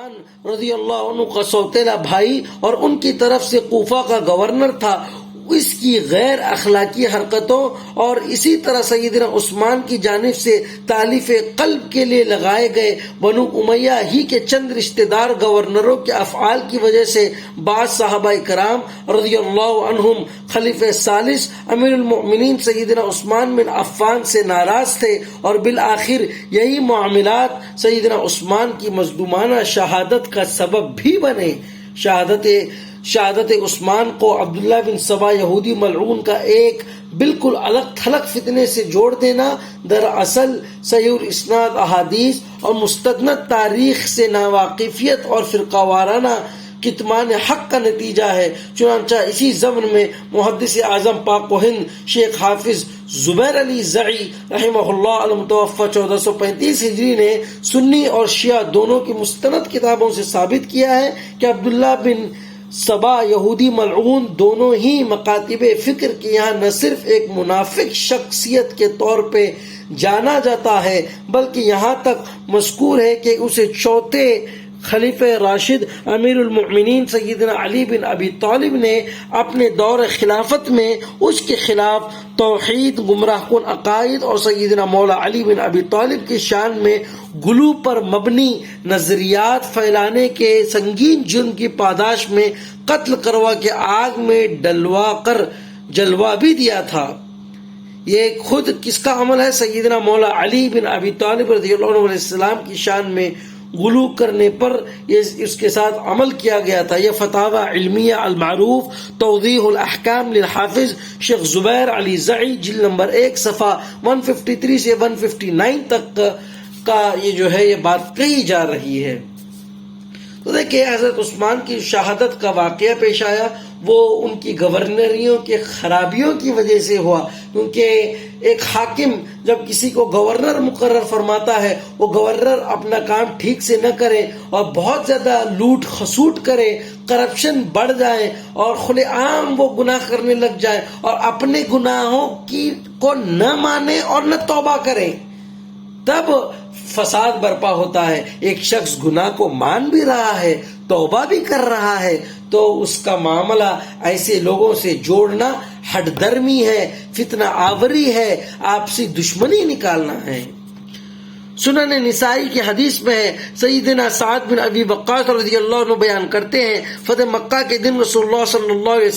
عثمان رضی اللہ عنہ کا سوتیلا بھائی اور ان کی طرف سے کوفہ کا گورنر تھا، اس کی غیر اخلاقی حرکتوں اور اسی طرح سیدنا عثمان کی جانب سے تالیف قلب کے لیے لگائے گئے بنو امیہ ہی کے چند رشتہ دار گورنروں کے افعال کی وجہ سے بعض صحابہ کرام رضی اللہ عنہم خلیفہ ثالث امیر المؤمنین سیدنا عثمان بن عفان سے ناراض تھے، اور بالآخر یہی معاملات سیدنا عثمان کی مظلومانہ شہادت کا سبب بھی بنے۔ شہادت عثمان کو عبداللہ بن سبا یہودی ملعون کا ایک بالکل الگ تھلگ فتنے سے جوڑ دینا دراصل صحیح الاسناد احادیث اور مستند تاریخ سے ناواقفیت اور فرقہ وارانہ کتمان حق کا نتیجہ ہے۔ چنانچہ اسی ضمن میں محدث اعظم پاک و ہند شیخ حافظ زبیر علی زعی رحمہ اللہ المتوفی 1435 ہجری نے سنی اور شیعہ دونوں کی مستند کتابوں سے ثابت کیا ہے کہ عبداللہ بن سبا یہودی ملعون دونوں ہی مکاتب فکر کے یہاں نہ صرف ایک منافق شخصیت کے طور پہ جانا جاتا ہے، بلکہ یہاں تک مذکور ہے کہ اسے چوتھے خلیفہ راشد امیر المؤمنین سیدنا علی بن ابی طالب نے اپنے دور خلافت میں اس کے خلاف توحید، گمراہ کن عقائد اور سیدنا مولا علی بن ابی طالب کی شان میں غلو پر مبنی نظریات پھیلانے کے سنگین جرم کی پاداش میں قتل کروا کے آگ میں ڈلوا کر جلوا بھی دیا تھا۔ یہ خود کس کا عمل ہے؟ سیدنا مولا علی بن ابی طالب رضی اللہ عنہ علیہ السلام کی شان میں غلو کرنے پر اس کے ساتھ عمل کیا گیا تھا۔ یہ فتاوی علمیہ المعروف توضیح الاحکام للحافظ شیخ زبیر علی زعی جلد نمبر 1 صفحہ 153 سے 159 تک کا یہ بات کہی جا رہی ہے۔ تو دیکھیں حضرت عثمان کی شہادت کا واقعہ پیش آیا، وہ ان کی گورنریوں کے خرابیوں کی وجہ سے ہوا، کیونکہ ایک حاکم جب کسی کو گورنر مقرر فرماتا ہے، وہ گورنر اپنا کام ٹھیک سے نہ کرے اور بہت زیادہ لوٹ خسوٹ کرے، کرپشن بڑھ جائے اور کھلے عام وہ گناہ کرنے لگ جائے اور اپنے گناہوں کو نہ مانے اور نہ توبہ کرے، تب فساد برپا ہوتا ہے۔ ایک شخص گناہ کو مان بھی رہا ہے، توبہ بھی کر رہا ہے، تو اس کا معاملہ ایسے لوگوں سے جوڑنا ہٹ درمی ہے، فتنہ آوری ہے، آپسی دشمنی نکالنا ہے۔ سنن نسائی کی حدیث میں ہے، سیدنا سعد بن ابی وقاص رضی اللہ عنہ بیان کرتے ہیں، فتح مکہ کے دن رسول اللہ صلی اللہ علیہ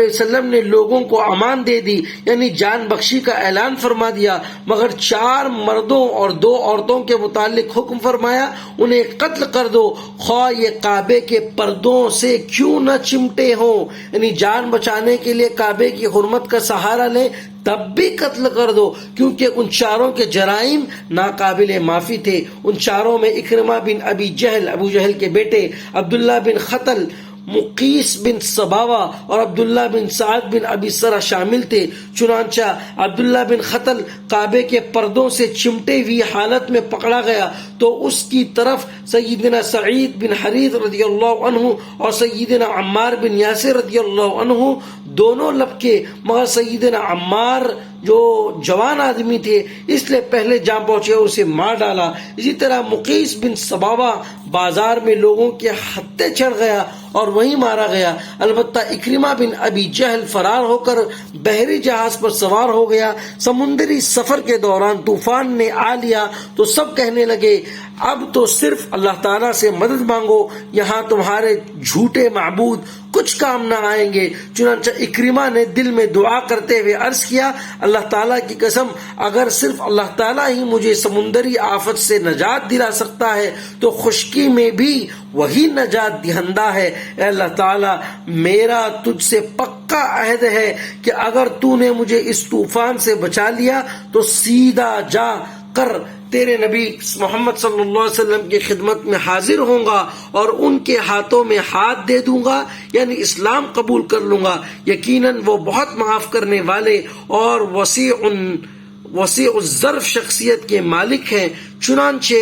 وسلم نے لوگوں کو امان دے دی، یعنی جان بخشی کا اعلان فرما دیا، مگر 4 مردوں اور 2 عورتوں کے متعلق حکم فرمایا، انہیں قتل کر دو، خواہ یہ کعبے کے پردوں سے کیوں نہ چمٹے ہوں، یعنی جان بچانے کے لیے کعبے کی حرمت کا سہارا لیں تب بھی قتل کر دو، کیونکہ ان 4 کے جرائم ناقابل معافی تھے۔ ان 4 میں اکرمہ بن ابی جہل، ابو جہل کے بیٹے، عبداللہ بن خطل، مقیس بن سباوہ اور عبداللہ بن سعد بن ابی سرہ شامل تھے۔ چنانچہ عبداللہ بن خطل کعبے کے پردوں سے چمٹے ہوئی حالت میں پکڑا گیا تو اس کی طرف سیدنا سعید بن حریث رضی اللہ عنہ اور سیدنا عمار بن یاسر رضی اللہ عنہ دونوں لپکے، مگر سیدنا عمار جو جوان آدمی تھے اس لیے پہلے جان پہنچے اور اسے مار ڈالا۔ اسی طرح مقیس بن سباوہ بازار میں لوگوں کے ہتھے چڑھ گیا اور وہیں مارا گیا۔ البتہ اکرمہ بن ابی جہل فرار ہو کر بحری جہاز پر سوار ہو گیا۔ سمندری سفر کے دوران طوفان نے آ لیا تو سب کہنے لگے، اب تو صرف اللہ تعالیٰ سے مدد مانگو، یہاں تمہارے جھوٹے معبود کچھ کام نہ آئیں گے۔ چنانچہ اکرمہ نے دل میں دعا کرتے ہوئے عرض کیا، اللہ تعالیٰ کی قسم، اگر صرف اللہ تعالیٰ ہی مجھے سمندری آفت سے نجات دلا سکتا ہے تو خشکی میں بھی وہی نجات دہندہ ہے۔ اے اللہ تعالیٰ، میرا تجھ سے پکا عہد ہے کہ اگر تو نے مجھے اس طوفان سے بچا لیا تو سیدھا جا کر تیرے نبی محمد صلی اللہ علیہ وسلم کی خدمت میں حاضر ہوں گا اور ان کے ہاتھوں میں ہاتھ دے دوں گا، یعنی اسلام قبول کر لوں گا۔ یقیناً وہ بہت معاف کرنے والے اور وسیع الظرف شخصیت کے مالک ہیں۔ چنانچہ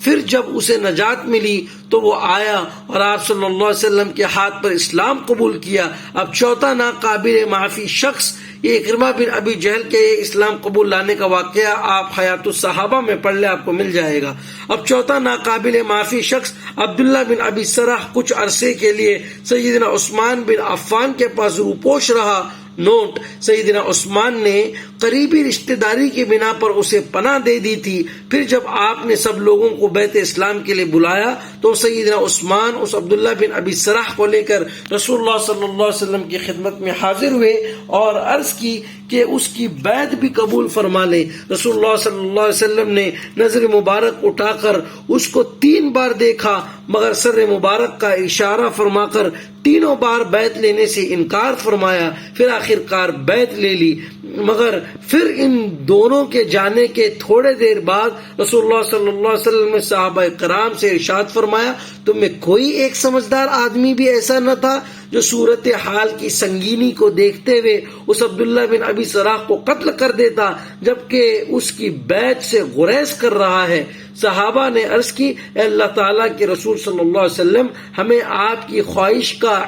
پھر جب اسے نجات ملی تو وہ آیا اور آپ صلی اللہ علیہ وسلم کے ہاتھ پر اسلام قبول کیا۔ اب چوتھا ناقابل معافی شخص یہ اکرمہ بن ابی جہل کے اسلام قبول لانے کا واقعہ آپ حیات الصحابہ میں پڑھ لیں، آپ کو مل جائے گا۔ اب چوتھا ناقابل معافی شخص عبداللہ بن ابی سرح کچھ عرصے کے لیے سیدنا عثمان بن عفان کے پاس روپوش رہا۔ نوٹ: سیدنا عثمان نے قریبی رشتہ داری کی بنا پر اسے پناہ دے دی تھی۔ پھر جب آپ نے سب لوگوں کو بیت اسلام کے لیے بلایا تو سیدنا عثمان اس عبداللہ بن ابی سرح کو لے کر رسول اللہ صلی اللہ علیہ وسلم کی خدمت میں حاضر ہوئے اور عرض کی کہ اس کی بیعت بھی قبول فرما لے۔ رسول اللہ صلی اللہ علیہ وسلم نے نظر مبارک اٹھا کر اس کو 3 بار دیکھا، مگر سر مبارک کا اشارہ فرما کر تینوں بار بیعت لینے سے انکار فرمایا۔ پھر آخر کار بیعت لے لی، مگر پھر ان دونوں کے جانے کے تھوڑے دیر بعد رسول اللہ صلی اللہ علیہ وسلم نے صحابہ کرام سے ارشاد فرمایا، تم میں کوئی ایک سمجھدار آدمی بھی ایسا نہ تھا جو صورت حال کی سنگینی کو دیکھتے ہوئے اس عبداللہ بن ابی سرح کو قتل کر دیتا جبکہ اس کی بیعت سے گریز کر رہا ہے۔ صحابہ نے عرض کی، اے اللہ تعالیٰ کے رسول صلی اللہ علیہ وسلم، ہمیں آپ کی خواہش کا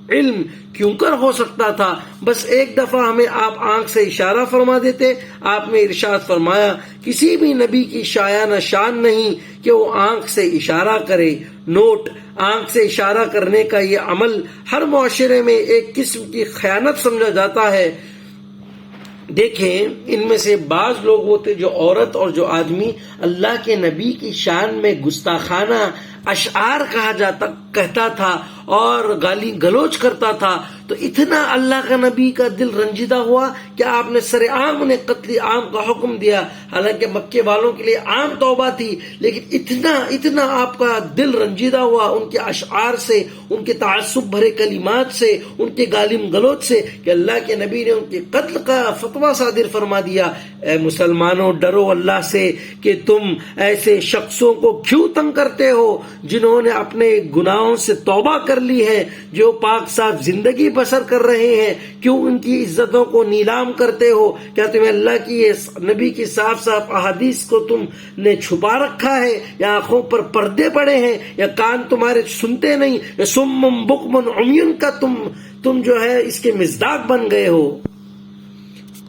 علم کیوں کر ہو سکتا تھا، بس ایک دفعہ ہمیں آپ آنکھ سے اشارہ فرما دیتے۔ آپ نے ارشاد فرمایا، کسی بھی نبی کی شایانہ شان نہیں کہ وہ آنکھ سے اشارہ کرے۔ نوٹ: آنکھ سے اشارہ کرنے کا یہ عمل ہر معاشرے میں ایک قسم کی خیانت سمجھا جاتا ہے۔ دیکھیں، ان میں سے بعض لوگ ہوتے جو عورت اور جو آدمی اللہ کے نبی کی شان میں گستاخانہ اشعار کہتا تھا اور گالی گلوچ کرتا تھا، تو اتنا اللہ کا نبی کا دل رنجیدہ ہوا کہ آپ نے سر عام انہیں قتل عام کا حکم دیا۔ حالانکہ مکے والوں کے لیے عام توبہ تھی، لیکن اتنا آپ کا دل رنجیدہ ہوا ان کے اشعار سے، ان کے تعصب بھرے کلمات سے، ان کے گالی گلوچ سے، کہ اللہ کے نبی نے ان کے قتل کا فتویٰ صادر فرما دیا۔ اے مسلمانوں، ڈرو اللہ سے کہ تم ایسے شخصوں کو کیوں تنگ کرتے ہو جنہوں نے اپنے گناہوں سے توبہ کر لی ہے، جو پاک صاف زندگی بسر کر رہے ہیں، کیوں ان کی عزتوں کو نیلام کرتے ہو؟ کیا تمہیں اللہ کی نبی کی صاف صاف احادیث کو تم نے چھپا رکھا ہے، یا آنکھوں پر پردے پڑے ہیں، یا کان تمہارے سنتے نہیں، یا سم بکم عمیٌ کا تم جو ہے اس کے مصداق بن گئے ہو؟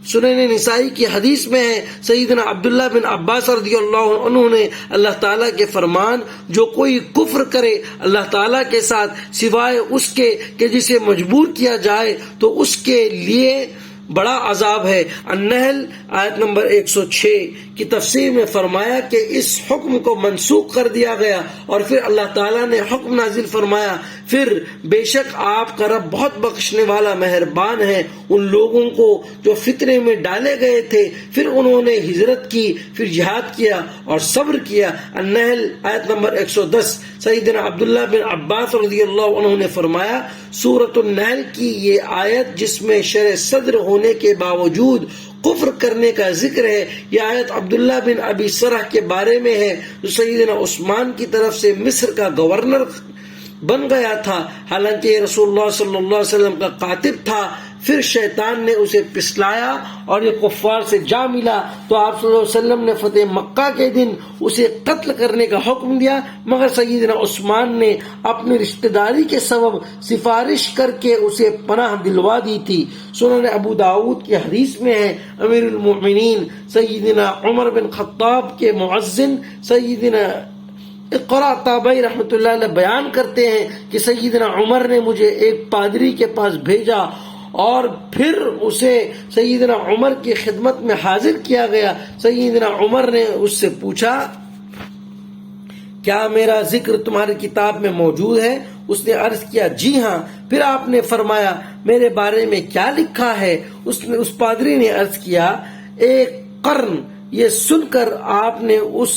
سنن نسائی کی حدیث میں ہے، سیدنا عبداللہ بن عباس رضی اللہ عنہ نے اللہ تعالیٰ کے فرمان، جو کوئی کفر کرے اللہ تعالیٰ کے ساتھ سوائے اس کے کہ جسے مجبور کیا جائے تو اس کے لیے بڑا عذاب ہے۔ النحل آیت نمبر 106 کی تفسیر میں فرمایا کہ اس حکم کو منسوخ کر دیا گیا، اور پھر اللہ تعالیٰ نے حکم نازل فرمایا، پھر بے شک آپ کا رب بہت بخشنے والا مہربان ہے ان لوگوں کو جو فتنے میں ڈالے گئے تھے، پھر انہوں نے ہجرت کی، پھر جہاد کیا اور صبر کیا۔ النحل آیت نمبر 110 سیدنا عبداللہ بن عباس رضی اللہ عنہ نے فرمایا، سورۃ النحل کی یہ آیت جس میں شرح صدر ہونے کے باوجود کفر کرنے کا ذکر ہے، یہ آیت عبداللہ بن ابی سرح کے بارے میں ہے جو سیدنا عثمان کی طرف سے مصر کا گورنر بن گیا تھا، حالانکہ یہ رسول اللہ صلی اللہ علیہ وسلم کا کاتب تھا۔ پھر شیطان نے اسے پسلایا اور یہ کفار سے جا ملا تو آپ صلی اللہ علیہ وسلم نے فتح مکہ کے دن اسے قتل کرنے کا حکم دیا، مگر سیدنا عثمان نے اپنی رشتہ داری کے سبب سفارش کر کے اسے پناہ دلوا دی تھی۔ سنن ابو داؤد کی حدیث میں ہے، امیر المؤمنین سیدنا عمر بن خطاب کے معزن سیدنا اقرا تابعی رحمۃ اللہ علیہ بیان کرتے ہیں کہ سیدنا عمر نے مجھے ایک پادری کے پاس بھیجا اور پھر اسے سیدنا عمر کی خدمت میں حاضر کیا گیا۔ سیدنا عمر نے اس سے پوچھا، کیا میرا ذکر تمہاری کتاب میں موجود ہے؟ اس نے عرض کیا، جی ہاں۔ پھر آپ نے فرمایا، میرے بارے میں کیا لکھا ہے؟ اس پادری نے عرض کیا، ایک قرن۔ یہ سن کر آپ نے اس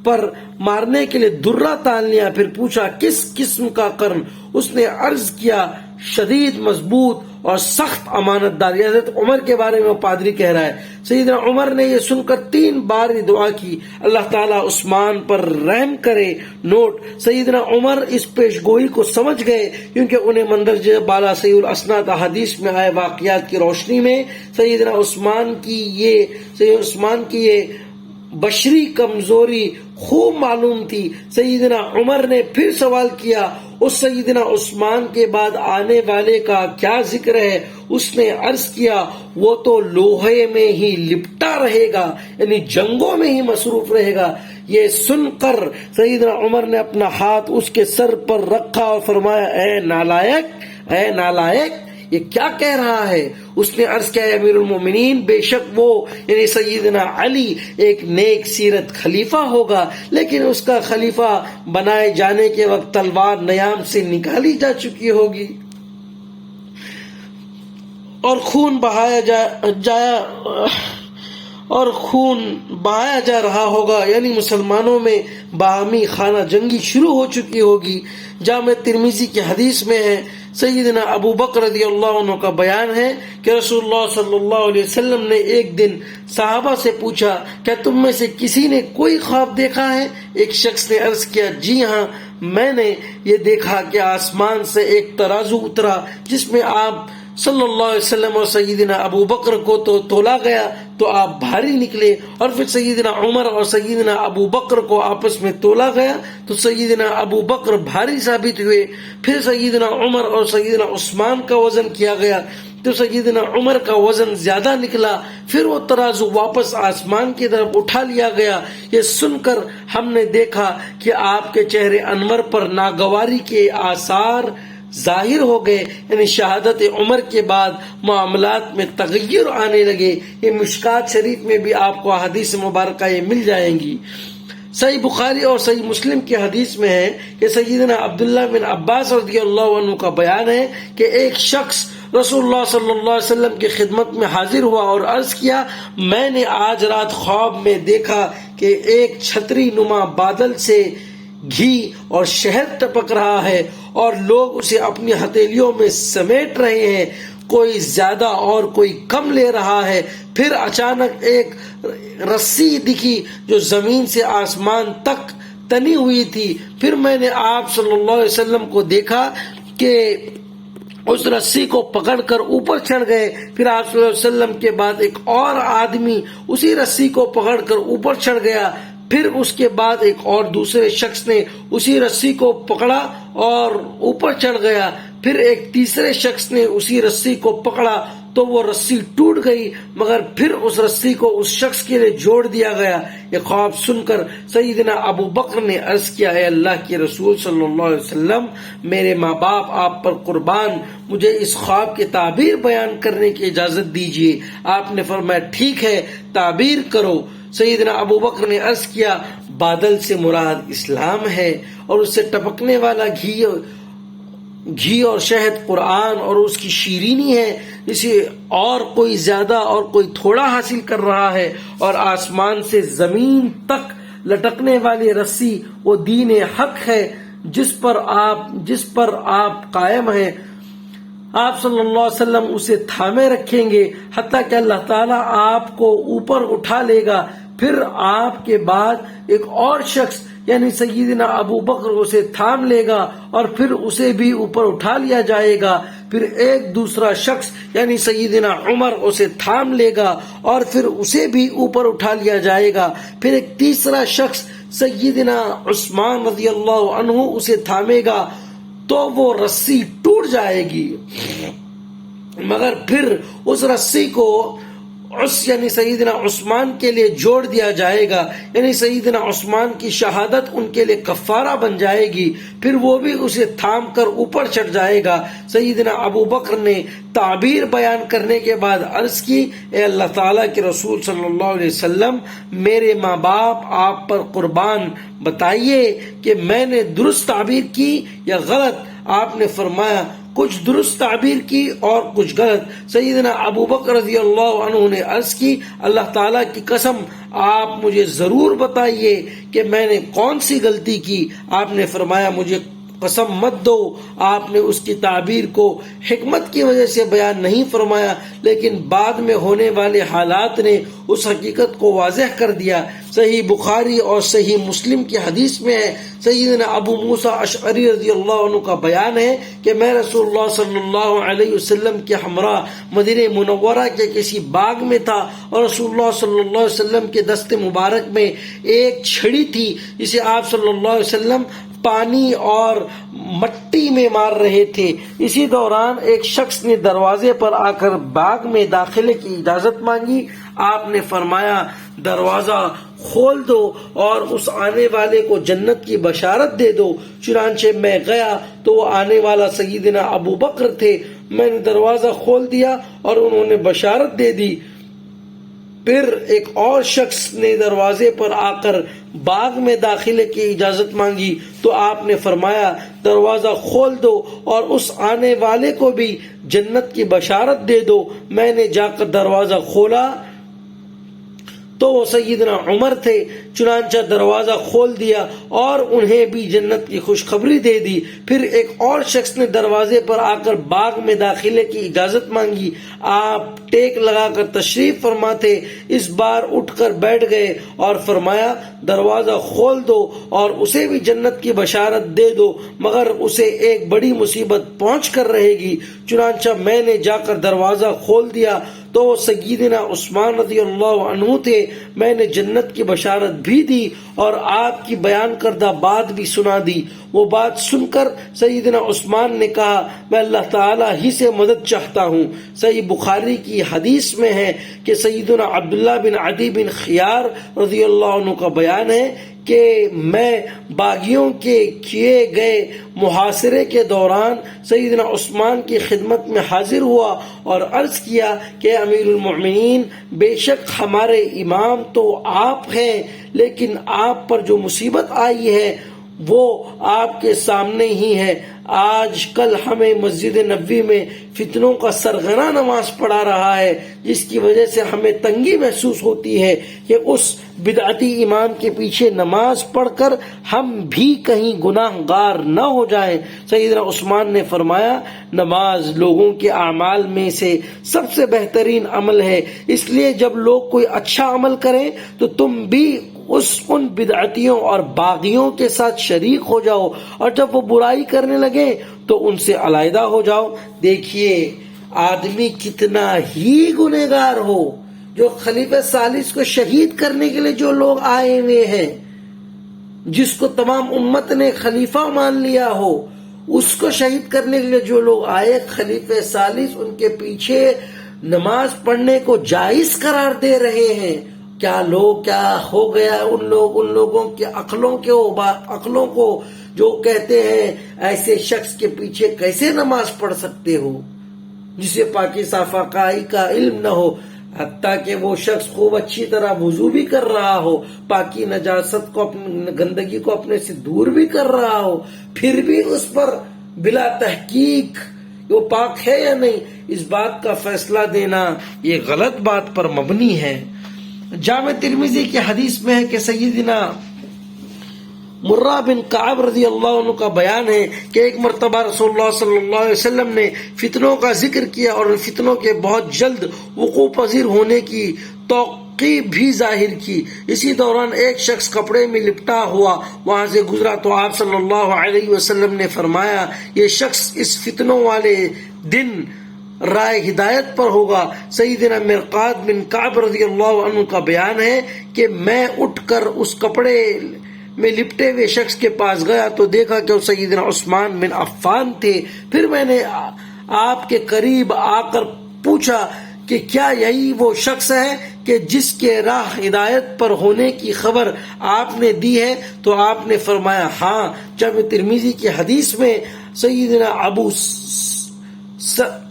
پر مارنے کے لیے درہ تان لیا، پھر پوچھا، کس قسم کا قرن؟ اس نے عرض کیا، شدید مضبوط اور سخت امانت دار۔ حضرت عمر کے بارے میں وہ پادری کہہ رہا ہے۔ سیدنا عمر نے یہ سن کر 3 بار یہ دعا کی، اللہ تعالیٰ عثمان پر رحم کرے۔ نوٹ: سیدنا عمر اس پیش گوئی کو سمجھ گئے کیونکہ انہیں مندرجہ بالا صحیح الاسناد احادیث میں آئے واقعات کی روشنی میں سیدنا عثمان کی یہ بشری کمزوری خوب معلوم تھی۔ سیدنا عمر نے پھر سوال کیا، اس سیدنا عثمان کے بعد آنے والے کا کیا ذکر ہے؟ اس نے عرض کیا، وہ تو لوہے میں ہی لپٹا رہے گا، یعنی جنگوں میں ہی مصروف رہے گا۔ یہ سن کر سیدنا عمر نے اپنا ہاتھ اس کے سر پر رکھا اور فرمایا، اے نالائق، اے نالائق، یہ کیا کہہ رہا ہے؟ اس نے عرض کیا، امیر المومنین، بے شک وہ یعنی سیدنا علی ایک نیک سیرت خلیفہ ہوگا، لیکن اس کا خلیفہ بنائے جانے کے وقت تلوار نیام سے نکالی جا چکی ہوگی اور خون بہایا جا رہا ہوگا، یعنی مسلمانوں میں باہمی خانہ جنگی شروع ہو چکی ہوگی۔ جامع ترمذی کی حدیث میں ہے، سیدنا ابو بکر رضی اللہ عنہ کا بیان ہے کہ رسول اللہ صلی اللہ علیہ وسلم نے ایک دن صحابہ سے پوچھا، کیا تم میں سے کسی نے کوئی خواب دیکھا ہے؟ ایک شخص نے عرض کیا، جی ہاں، میں نے یہ دیکھا کہ آسمان سے ایک ترازو اترا جس میں آپ صلی اللہ علیہ وسلم اور سیدنا ابو بکر کو تو تولا گیا تو آپ بھاری نکلے، اور پھر سیدنا عمر اور سیدنا ابو بکر کو آپس میں تولا گیا تو سیدنا ابو بکر بھاری ثابت ہوئے۔ پھر سیدنا عمر اور سیدنا عثمان کا وزن کیا گیا تو سیدنا عمر کا وزن زیادہ نکلا، پھر وہ ترازو واپس آسمان کی طرف اٹھا لیا گیا۔ یہ سن کر ہم نے دیکھا کہ آپ کے چہرے انور پر ناگواری کے آثار ظاہر ہو گئے، یعنی شہادت عمر کے بعد معاملات میں تغیر آنے لگے۔ یہ مشکات شریف میں بھی آپ کو حدیث مبارکہ یہ مل جائیں گی۔ صحیح بخاری اور صحیح مسلم کی حدیث میں ہے کہ سیدنا عبداللہ بن عباس رضی اللہ عنہ کا بیان ہے کہ ایک شخص رسول اللہ صلی اللہ علیہ وسلم کی خدمت میں حاضر ہوا اور عرض کیا، میں نے آج رات خواب میں دیکھا کہ ایک چھتری نما بادل سے گھی اور شہد ٹپک رہا ہے اور لوگ اسے اپنی ہتھیلیوں میں سمیٹ رہے ہیں، کوئی زیادہ اور کوئی کم لے رہا ہے۔ پھر اچانک ایک رسی دکھی جو زمین سے آسمان تک تنی ہوئی تھی۔ پھر میں نے آپ صلی اللہ علیہ وسلم کو دیکھا کہ اس رسی کو پکڑ کر اوپر چڑھ گئے۔ پھر آپ صلی اللہ علیہ وسلم کے بعد ایک اور آدمی اسی رسی کو پکڑ کر اوپر چڑھ گیا۔ پھر اس کے بعد ایک اور دوسرے شخص نے اسی رسی کو پکڑا اور اوپر چڑھ گیا۔ پھر ایک تیسرے شخص نے اسی رسی کو پکڑا تو وہ رسی ٹوٹ گئی، مگر پھر اس رسی کو اس شخص کے لیے جوڑ دیا گیا۔ یہ خواب سن کر سیدنا ابو بکر نے عرض کیا، اے اللہ کے رسول صلی اللہ علیہ وسلم، میرے ماں باپ آپ پر قربان، مجھے اس خواب کی تعبیر بیان کرنے کی اجازت دیجیے۔ آپ نے فرمایا، ٹھیک ہے، تعبیر کرو۔ سیدنا ابو بکر نے عرض کیا، بادل سے مراد اسلام ہے اور اس سے ٹپکنے والا گھی اور شہد قرآن اور اس کی شیرینی ہے، اسے اور کوئی زیادہ اور کوئی تھوڑا حاصل کر رہا ہے، اور آسمان سے زمین تک لٹکنے والی رسی وہ دین حق ہے جس پر آپ قائم ہیں۔ آپ صلی اللہ علیہ وسلم اسے تھامے رکھیں گے حتیٰ کہ اللہ تعالیٰ آپ کو اوپر اٹھا لے گا۔ پھر آپ کے بعد ایک اور شخص یعنی سیدنا ابو بکر اسے تھام لے گا اور پھر اسے بھی اوپر اٹھا لیا جائے گا۔ پھر ایک دوسرا شخص یعنی سیدنا عمر اسے تھام لے گا اور پھر اسے بھی اوپر اٹھا لیا جائے گا۔ پھر ایک تیسرا شخص سیدنا عثمان رضی اللہ عنہ اسے تھامے گا تو وہ رسی ٹوٹ جائے گی، مگر پھر اس رسی کو یعنی سیدنا عثمان کے لیے جوڑ دیا جائے گا، یعنی سیدنا عثمان کی شہادت ان کے لیے کفارہ بن جائے گی۔ پھر وہ بھی اسے تھام کر اوپر چڑھ جائے گا۔ سیدنا ابو بکر نے تعبیر بیان کرنے کے بعد عرض کی، اے اللہ تعالیٰ کے رسول صلی اللہ علیہ وسلم، میرے ماں باپ آپ پر قربان، بتائیے کہ میں نے درست تعبیر کی یا غلط؟ آپ نے فرمایا، کچھ درست تعبیر کی اور کچھ غلط۔ سیدنا ابو بکر رضی اللہ عنہ نے عرض کی، اللہ تعالیٰ کی قسم، آپ مجھے ضرور بتائیے کہ میں نے کون سی غلطی کی۔ آپ نے فرمایا، مجھے قسم مت دو۔ آپ نے اس کی تعبیر کو حکمت کی وجہ سے بیان نہیں فرمایا، لیکن بعد میں ہونے والے حالات نے اس حقیقت کو واضح کر دیا۔ صحیح بخاری اور صحیح مسلم کی حدیث میں ہے، سیدنا ابو موسیٰ اشعری رضی اللہ عنہ کا بیان ہے کہ میں رسول اللہ صلی اللہ علیہ وسلم کے ہمراہ مدینہ منورہ کے کسی باغ میں تھا، اور رسول اللہ صلی اللہ علیہ وسلم کے دست مبارک میں ایک چھڑی تھی جسے آپ صلی اللہ علیہ وسلم پانی اور مٹی میں مار رہے تھے۔ اسی دوران ایک شخص نے دروازے پر آ کر باغ میں داخلے کی اجازت مانگی۔ آپ نے فرمایا دروازہ کھول دو اور اس آنے والے کو جنت کی بشارت دے دو۔ چنانچہ میں گیا تو وہ آنے والا سیدنا ابو بکر تھے۔ میں نے دروازہ کھول دیا اور انہوں نے بشارت دے دی۔ پھر ایک اور شخص نے دروازے پر آ کر باغ میں داخلے کی اجازت مانگی تو آپ نے فرمایا دروازہ کھول دو اور اس آنے والے کو بھی جنت کی بشارت دے دو۔ میں نے جا کر دروازہ کھولا تو وہ سیدنا عمر تھے، چنانچہ دروازہ کھول دیا اور انہیں بھی جنت کی خوشخبری دے دی۔ پھر ایک اور شخص نے دروازے پر آ کر باغ میں داخلے کی اجازت مانگی۔ آپ ٹیک لگا کر تشریف فرما تھے، اس بار اٹھ کر بیٹھ گئے اور فرمایا دروازہ کھول دو اور اسے بھی جنت کی بشارت دے دو، مگر اسے ایک بڑی مصیبت پہنچ کر رہے گی۔ چنانچہ میں نے جا کر دروازہ کھول دیا تو وہ سیدنا عثمان رضی اللہ عنہ تھے۔ میں نے جنت کی بشارت بھی دی اور آپ کی بیان کردہ بات بھی سنا دی۔ وہ بات سن کر سیدنا عثمان نے کہا میں اللہ تعالیٰ ہی سے مدد چاہتا ہوں۔ صحیح بخاری کی حدیث میں ہے کہ سیدنا عبداللہ بن عدی بن خیار رضی اللہ عنہ کا بیان ہے کہ میں باغیوں کے کیے گئے محاصرے کے دوران سیدنا عثمان کی خدمت میں حاضر ہوا اور عرض کیا کہ امیر المؤمنین، بے شک ہمارے امام تو آپ ہیں، لیکن آپ پر جو مصیبت آئی ہے وہ آپ کے سامنے ہی ہے۔ آج کل ہمیں مسجد نبوی میں فتنوں کا سرغنہ نماز پڑھا رہا ہے، جس کی وجہ سے ہمیں تنگی محسوس ہوتی ہے کہ اس بدعتی امام کے پیچھے نماز پڑھ کر ہم بھی کہیں گناہ گار نہ ہو جائیں۔ سیدنا عثمان نے فرمایا نماز لوگوں کے اعمال میں سے سب سے بہترین عمل ہے، اس لیے جب لوگ کوئی اچھا عمل کریں تو تم بھی ان بدعتیوں اور باغیوں کے ساتھ شریک ہو جاؤ، اور جب وہ برائی کرنے لگے تو ان سے علیحدہ ہو جاؤ۔ دیکھیے آدمی کتنا ہی گنہگار ہو، جو خلیفہ ثالث کو شہید کرنے کے لیے جو لوگ آئے ہوئے ہیں، جس کو تمام امت نے خلیفہ مان لیا ہو، اس کو شہید کرنے کے لیے جو لوگ آئے، خلیفہ ثالث ان کے پیچھے نماز پڑھنے کو جائز قرار دے رہے ہیں۔ کیا ہو گیا ان لوگوں کی عقلوں کو جو کہتے ہیں ایسے شخص کے پیچھے کیسے نماز پڑھ سکتے ہو جسے پاکی صفائی کا علم نہ ہو، حتیٰ کہ وہ شخص خوب اچھی طرح وضو بھی کر رہا ہو، پاکی نجاست کو گندگی کو اپنے سے دور بھی کر رہا ہو، پھر بھی اس پر بلا تحقیق وہ پاک ہے یا نہیں، اس بات کا فیصلہ دینا یہ غلط بات پر مبنی ہے۔ جامع ترمذی کی حدیث میں ہے کہ سیدنا مرہ بن کعب رضی اللہ عنہ کا بیان ہے کہ ایک مرتبہ رسول اللہ صلی اللہ علیہ وسلم نے فتنوں کا ذکر کیا اور ان فتنوں کے بہت جلد وقوع پذیر ہونے کی توقع بھی ظاہر کی۔ اسی دوران ایک شخص کپڑے میں لپٹا ہوا وہاں سے گزرا تو آپ صلی اللہ علیہ وسلم نے فرمایا یہ شخص اس فتنوں والے دن رائے ہدایت پر ہوگا۔ سیدنا مرقاد بن کعب رضی اللہ عنہ کا بیان ہے کہ میں اٹھ کر اس کپڑے میں لپٹے ہوئے شخص کے پاس گیا تو دیکھا کہ وہ سیدنا عثمان بن عفان تھے۔ پھر میں نے آپ کے قریب آ کر پوچھا کہ کیا یہی وہ شخص ہے کہ جس کے راہ ہدایت پر ہونے کی خبر آپ نے دی ہے؟ تو آپ نے فرمایا ہاں۔ جامع ترمذی کی حدیث میں سیدنا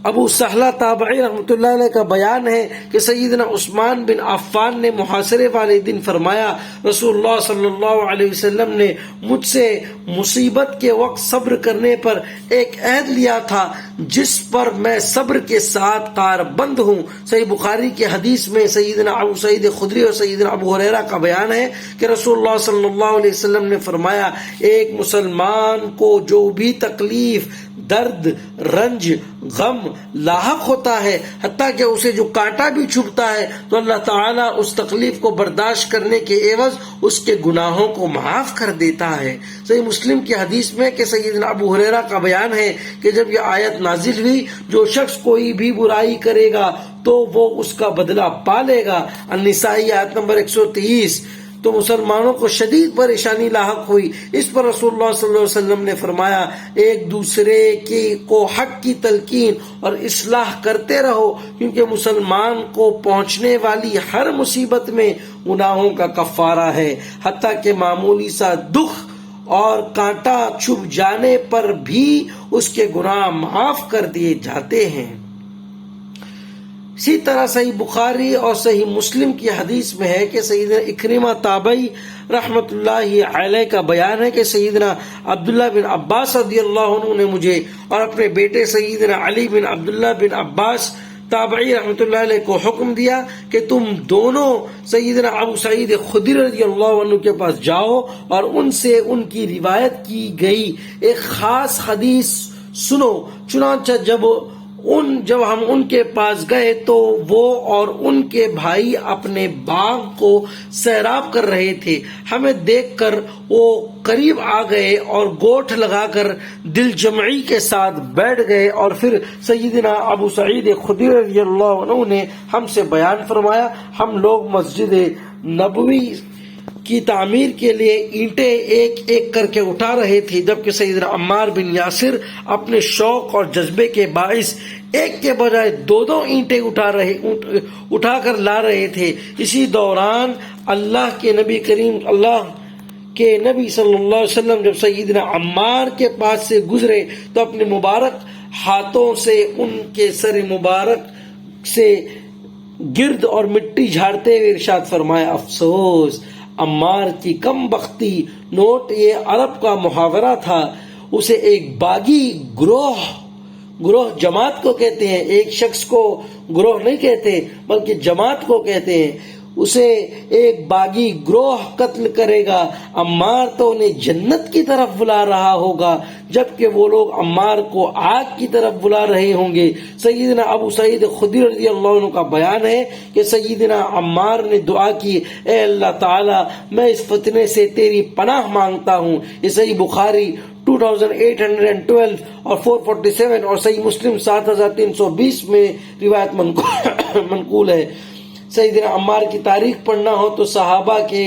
ابو سہلہ تابعی رحمۃ اللہ علیہ کا بیان ہے کہ سیدنا عثمان بن عفان نے محاصرے والے دن فرمایا رسول اللہ صلی اللہ علیہ وسلم نے مجھ سے مصیبت کے وقت صبر کرنے پر ایک عہد لیا تھا جس پر میں صبر کے ساتھ کاربند ہوں۔ صحیح بخاری کی حدیث میں سیدنا ابو سعید خدری اور سیدنا ابو ہریرہ کا بیان ہے کہ رسول اللہ صلی اللہ علیہ وسلم نے فرمایا ایک مسلمان کو جو بھی تکلیف درد، رنج، غم لاحق ہوتا ہے، حتیٰ کہ اسے جو کانٹا بھی چبھتا ہے تو اللہ تعالیٰ اس تکلیف کو برداشت کرنے کے عوض اس کے گناہوں کو معاف کر دیتا ہے۔ صحیح مسلم کی حدیث میں کہ سیدنا ابو ہریرہ کا بیان ہے کہ جب یہ آیت نازل ہوئی، جو شخص کوئی بھی برائی کرے گا تو وہ اس کا بدلہ پالے گا، النساء آیت نمبر 123، تو مسلمانوں کو شدید پریشانی لاحق ہوئی۔ اس پر رسول اللہ صلی اللہ علیہ وسلم نے فرمایا، ایک دوسرے کو حق کی تلقین اور اصلاح کرتے رہو، کیونکہ مسلمان کو پہنچنے والی ہر مصیبت میں گناہوں کا کفارہ ہے، حتیٰ کہ معمولی سا دکھ اور کانٹا چھپ جانے پر بھی اس کے گناہ معاف کر دیے جاتے ہیں۔ اسی طرح صحیح بخاری اور صحیح مسلم کی حدیث میں ہے کہ سیدنا اکرمہ تابعی رحمت اللہ علیہ کا بیان ہے کہ سیدنا عبداللہ بن عباس رضی اللہ عنہ نے مجھے اور اپنے بیٹے سیدنا علی بن عبداللہ بن عباس تابعی رحمت اللہ علیہ کو حکم دیا کہ تم دونوں سیدنا ابو سعید خدری رضی اللہ عنہ کے پاس جاؤ اور ان سے ان کی روایت کی گئی ایک خاص حدیث سنو۔ چنانچہ جب ہم ان کے پاس گئے تو وہ اور ان کے بھائی اپنے باغ کو سیراب کر رہے تھے۔ ہمیں دیکھ کر وہ قریب آ گئے اور گوٹھ لگا کر دل جمعی کے ساتھ بیٹھ گئے، اور پھر سیدنا ابو سعید خدری رضی اللہ عنہ نے ہم سے بیان فرمایا، ہم لوگ مسجد نبوی کی تعمیر کے لیے اینٹیں ایک ایک کر کے اٹھا رہے تھے، جبکہ سیدنا عمار بن یاسر اپنے شوق اور جذبے کے باعث ایک کے بجائے دو اینٹیں اٹھا کر لا رہے تھے۔ اسی دوران اللہ کے نبی صلی اللہ علیہ وسلم جب سیدنا عمار کے پاس سے گزرے تو اپنے مبارک ہاتھوں سے ان کے سر مبارک سے گرد اور مٹی جھاڑتے ہوئے ارشاد فرمایا، افسوس عمار کی کم بختی۔ نوٹ، یہ عرب کا محاورہ تھا، اسے ایک باغی گروہ جماعت کو کہتے ہیں، ایک شخص کو گروہ نہیں کہتے بلکہ جماعت کو کہتے ہیں۔ اسے ایک باغی گروہ قتل کرے گا، عمار تو انہیں جنت کی طرف بلا رہا ہوگا، جبکہ وہ لوگ عمار کو آگ کی طرف بلا رہے ہوں گے۔ سیدنا ابو سعید خدری رضی اللہ عنہ کا بیان ہے کہ سیدنا عمار نے دعا کی، اے اللہ تعالی میں اس فتنے سے تیری پناہ مانگتا ہوں۔ یہ صحیح بخاری 2812 اور 447 اور صحیح مسلم 7320 میں روایت منقول ہے۔ سیدنا عمار کی تاریخ پڑھنا ہو تو صحابہ کے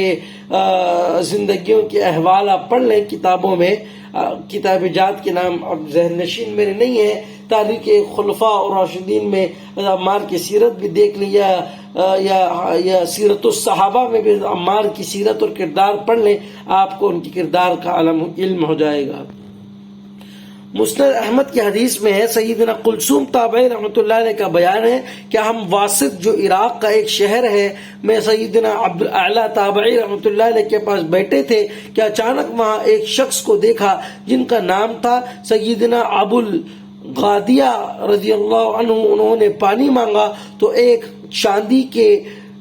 زندگیوں کے احوال آپ پڑھ لیں کتابوں میں، کتاب جات کے نام اب ذہن نشین میرے نہیں ہے، تاریخ خلفاء اور راشدین میں عمار کی سیرت بھی دیکھ لیں، یا سیرت الصحابہ میں بھی عمار کی سیرت اور کردار پڑھ لیں، آپ کو ان کی کردار کا علم ہو جائے گا۔ مسند احمد کی حدیث میں ہے، سیدنا کلثوم تابعی رحمۃ اللہ علیہ کا بیان ہے کہ ہم واسط جو عراق کا ایک شہر ہے میں سیدنا عبدالعلی تابعی رحمۃ اللہ علیہ کے پاس بیٹھے تھے کہ اچانک وہاں ایک شخص کو دیکھا جن کا نام تھا سیدنا ابو الغادیہ رضی اللہ عنہ۔ انہوں نے پانی مانگا تو ایک چاندی کے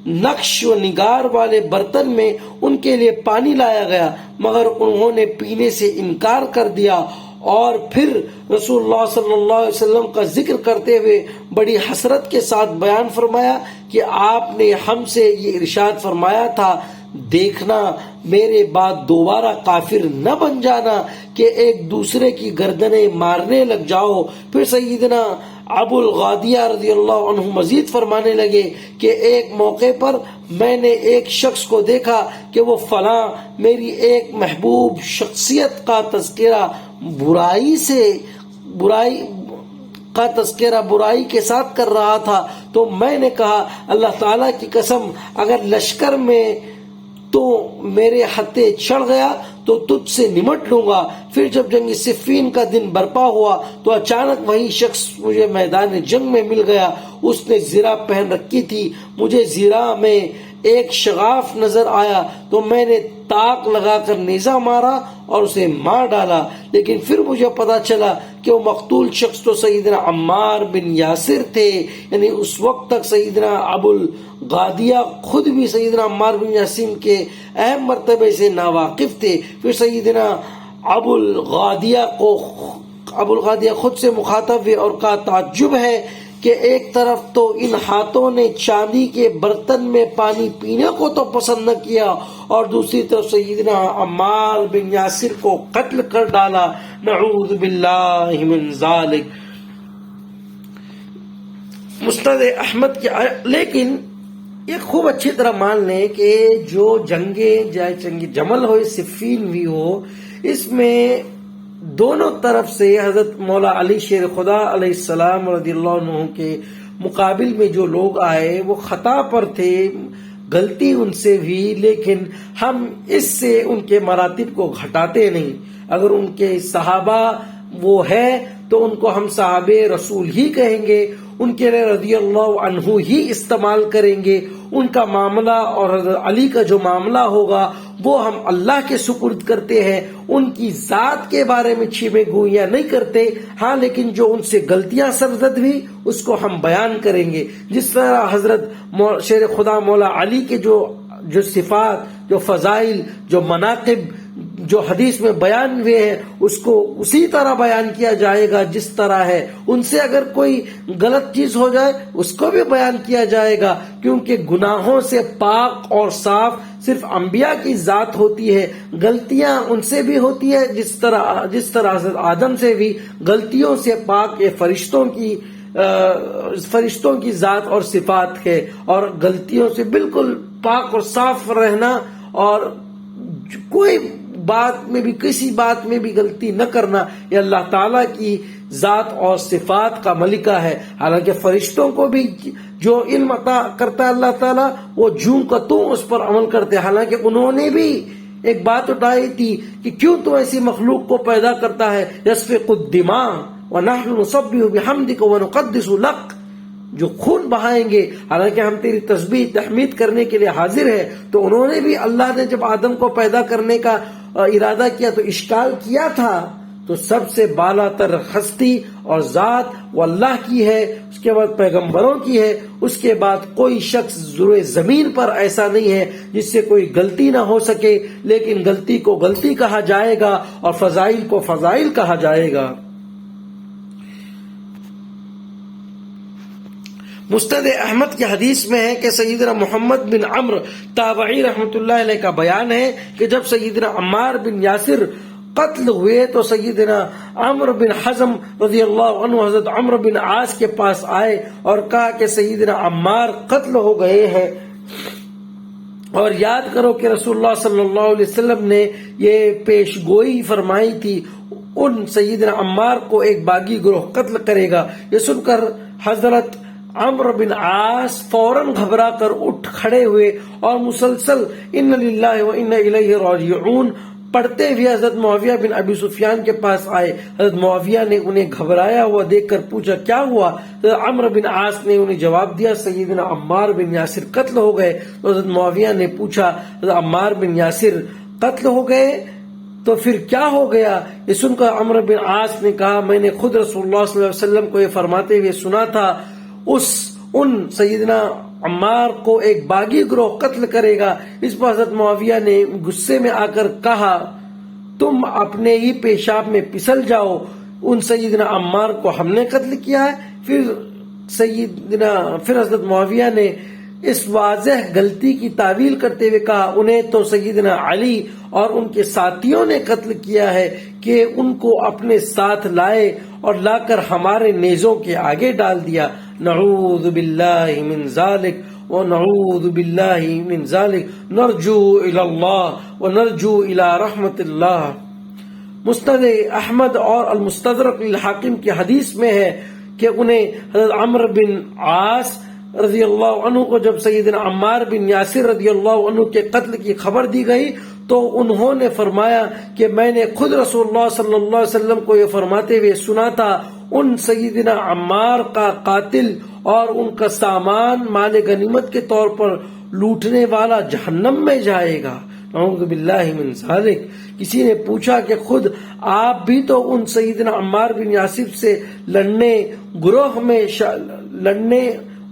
نقش و نگار والے برتن میں ان کے لیے پانی لایا گیا، مگر انہوں نے پینے سے انکار کر دیا، اور پھر رسول اللہ صلی اللہ علیہ وسلم کا ذکر کرتے ہوئے بڑی حسرت کے ساتھ بیان فرمایا کہ آپ نے ہم سے یہ ارشاد فرمایا تھا، دیکھنا میرے بعد دوبارہ کافر نہ بن جانا کہ ایک دوسرے کی گردنیں مارنے لگ جاؤ۔ پھر سیدنا ابو الغادیہ رضی اللہ عنہ مزید فرمانے لگے کہ ایک موقع پر میں نے ایک شخص کو دیکھا کہ وہ فلاں میری ایک محبوب شخصیت کا تذکرہ برائی کے ساتھ کر رہا تھا، تو میں نے کہا اللہ تعالیٰ کی قسم اگر لشکر میں تو میرے ہتھے چڑھ گیا تو تجھ سے نمٹ لوں گا۔ پھر جب جنگ صفین کا دن برپا ہوا تو اچانک وہی شخص مجھے میدان جنگ میں مل گیا، اس نے زرہ پہن رکھی تھی، مجھے زرہ میں ایک شغاف نظر آیا تو میں نے تاک لگا کر نیزہ مارا اور اسے مار ڈالا، لیکن پھر مجھے پتا چلا کہ وہ مقتول شخص تو سیدنا عمار بن یاسر تھے۔ یعنی اس وقت تک سیدنا ابو الغادیہ خود بھی سیدنا عمار بن یاسر کے اہم مرتبے سے ناواقف تھے۔ پھر سیدنا ابو الغادیہ کو ابو الغادیہ خود سے مخاطب ہوئے اور کہا تعجب ہے کہ ایک طرف تو ان ہاتھوں نے چاندی کے برتن میں پانی پینے کو تو پسند نہ کیا اور دوسری طرف سیدنا عمار بن یاسر کو قتل کر ڈالا، نعوذ باللہ من ذالک۔ مسند احمد کے، لیکن یہ خوب اچھی طرح مان لیں کہ جو جنگ جمل ہو، صفین بھی ہو، اس میں دونوں طرف سے حضرت مولا علی شیر خدا علیہ السلام رضی اللہ عنہ کے مقابل میں جو لوگ آئے وہ خطا پر تھے، غلطی ان سے بھی، لیکن ہم اس سے ان کے مراتب کو گھٹاتے نہیں۔ اگر ان کے صحابہ وہ ہے تو ان کو ہم صحابہ رسول ہی کہیں گے، ان کے لیے رضی اللہ عنہ ہی استعمال کریں گے۔ ان کا معاملہ اور حضرت علی کا جو معاملہ ہوگا وہ ہم اللہ کے سپرد کرتے ہیں، ان کی ذات کے بارے میں چھیمے گوئیاں نہیں کرتے۔ ہاں لیکن جو ان سے غلطیاں سرزد ہوئی اس کو ہم بیان کریں گے، جس طرح حضرت شیر خدا مولا علی کے جو صفات، جو فضائل، جو مناقب جو حدیث میں بیان ہوئے ہیں اس کو اسی طرح بیان کیا جائے گا جس طرح ہے۔ ان سے اگر کوئی غلط چیز ہو جائے اس کو بھی بیان کیا جائے گا، کیونکہ گناہوں سے پاک اور صاف صرف انبیاء کی ذات ہوتی ہے، غلطیاں ان سے بھی ہوتی ہے جس طرح حضرت آدم سے بھی غلطیوں سے پاک یہ فرشتوں کی ذات اور صفات ہے، اور غلطیوں سے بالکل پاک اور صاف رہنا اور کوئی بات میں بھی کسی بات میں بھی غلطی نہ کرنا، یہ اللہ تعالیٰ کی ذات اور صفات کا ملکہ ہے۔ حالانکہ فرشتوں کو بھی جو علم عطا کرتا ہے اللہ تعالیٰ وہ جوں کا توں اس پر عمل کرتے ہیں، حالانکہ انہوں نے بھی ایک بات اٹھائی تھی کہ کیوں تو ایسی مخلوق کو پیدا کرتا ہے، یسفک الدماء ونحن نسبح بحمدک ونقدس لک، جو خون بہائیں گے حالانکہ ہم تیری تسبیح تحمید کرنے کے لیے حاضر ہے۔ تو انہوں نے بھی اللہ نے جب آدم کو پیدا کرنے کا ارادہ کیا تو اشکال کیا تھا، تو سب سے بالا تر ہستی اور ذات وہ اللہ کی ہے، اس کے بعد پیغمبروں کی ہے، اس کے بعد کوئی شخص زروع زمین پر ایسا نہیں ہے جس سے کوئی غلطی نہ ہو سکے، لیکن غلطی کو غلطی کہا جائے گا اور فضائل کو فضائل کہا جائے گا۔ مستند احمد کی حدیث میں ہے کہ سیدنا محمد بن عمرو تابعی رحمۃ اللہ علیہ کا بیان ہے کہ جب سیدنا عمار بن یاسر قتل ہوئے تو سیدنا عمرو بن حزم رضی اللہ عنہ حضرت عمرو بن عاص کے پاس آئے اور کہا کہ سیدنا عمار قتل ہو گئے ہیں، اور یاد کرو کہ رسول اللہ صلی اللہ علیہ وسلم نے یہ پیش گوئی فرمائی تھی ان سیدنا عمار کو ایک باغی گروہ قتل کرے گا۔ یہ سن کر حضرت عمرو بن عاص فوراً گھبرا کر اٹھ کھڑے ہوئے اور مسلسل ان للہ و انا الیہ راجعون پڑھتے ہوئے حضرت معاویہ بن ابی سفیان کے پاس آئے۔ حضرت معاویہ نے انہیں گھبرایا ہوا دیکھ کر پوچھا کیا ہوا؟ حضرت عمرو بن عاص نے انہیں جواب دیا سیدنا عمار بن یاسر قتل ہو گئے۔ تو حضرت معاویہ نے پوچھا حضرت عمار بن یاسر قتل ہو گئے تو پھر کیا ہو گیا؟ یہ سن کر عمرو بن عاص نے کہا میں نے خود رسول اللہ صلی اللہ علیہ وسلم کو یہ فرماتے ہوئے سنا تھا ان سیدنا عمار کو ایک باغی گروہ قتل کرے گا۔ اس پر حضرت معاویہ نے غصے میں آ کر کہا تم اپنے ہی پیشاب میں پسل جاؤ، ان سیدنا عمار کو ہم نے قتل کیا ہے۔ پھر حضرت معاویہ نے اس واضح غلطی کی تعویل کرتے ہوئے کہا انہیں تو سیدنا علی اور ان کے ساتھیوں نے قتل کیا ہے کہ ان کو اپنے ساتھ لائے اور لا کر ہمارے نیزوں کے آگے ڈال دیا، نعوذ باللہ من ذالک ونعوذ باللہ من ذالک نرجو الی اللہ ونرجو الی رحمت اللہ۔ مسند احمد اور المستدرک للحاکم کی حدیث میں ہے کہ انہیں حضرت عمرو بن عاص رضی اللہ عنہ کو جب سیدنا عمار بن یاسر رضی اللہ عنہ کے قتل کی خبر دی گئی تو انہوں نے فرمایا کہ میں نے خود رسول اللہ صلی اللہ علیہ وسلم کو یہ فرماتے ہوئے سنا تھا ان سیدنا عمار کا قاتل اور ان کا سامان مال غنیمت کے طور پر لوٹنے والا جہنم میں جائے گا، نعوذ باللہ من ذالک۔ کسی نے پوچھا کہ خود آپ بھی تو ان سیدنا عمار بن یاسر سے لڑنے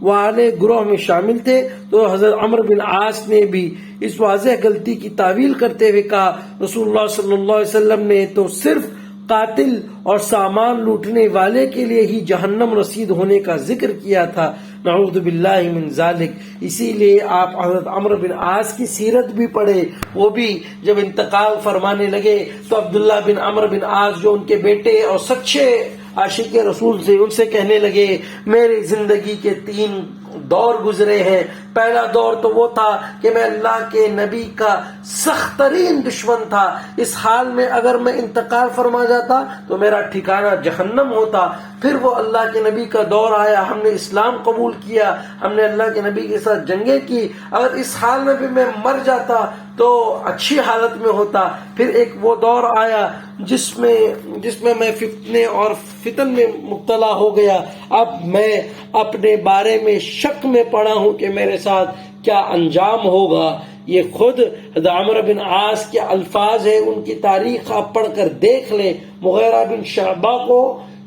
والے گروہ میں شامل تھے؟ تو حضرت عمرو بن عاص نے بھی اس واضح غلطی کی تعویل کرتے ہوئے کہا رسول اللہ صلی اللہ علیہ وسلم نے تو صرف قاتل اور سامان لوٹنے والے کے لیے ہی جہنم رسید ہونے کا ذکر کیا تھا، نعوذ باللہ من ذالک۔ اسی لیے آپ حضرت عمرو بن عاص کی سیرت بھی پڑھے، وہ بھی جب انتقال فرمانے لگے تو عبداللہ بن عمرو بن عاص جو ان کے بیٹے اور سچے عاشق رسول سے، ان سے کہنے لگے میری زندگی کے 3 دور گزرے ہیں۔ پہلا دور تو وہ تھا کہ میں اللہ کے نبی کا سخت ترین دشمن تھا، اس حال میں اگر میں انتقال فرما جاتا تو میرا ٹھکانہ جہنم ہوتا۔ پھر وہ اللہ کے نبی کا دور آیا، ہم نے اسلام قبول کیا، ہم نے اللہ کے نبی کے ساتھ جنگیں کی، اگر اس حال میں بھی میں مر جاتا تو اچھی حالت میں ہوتا۔ پھر ایک وہ دور آیا جس میں میں فتنے اور فتن میں مبتلا ہو گیا، اب میں اپنے بارے میں شک میں پڑا ہوں کہ میرے ساتھ کیا انجام ہوگا۔ یہ خود حضرت عمرو بن عاص کے الفاظ ہیں، ان کی تاریخ آپ پڑھ کر دیکھ لیں۔ مغیرہ بن شعبہ کو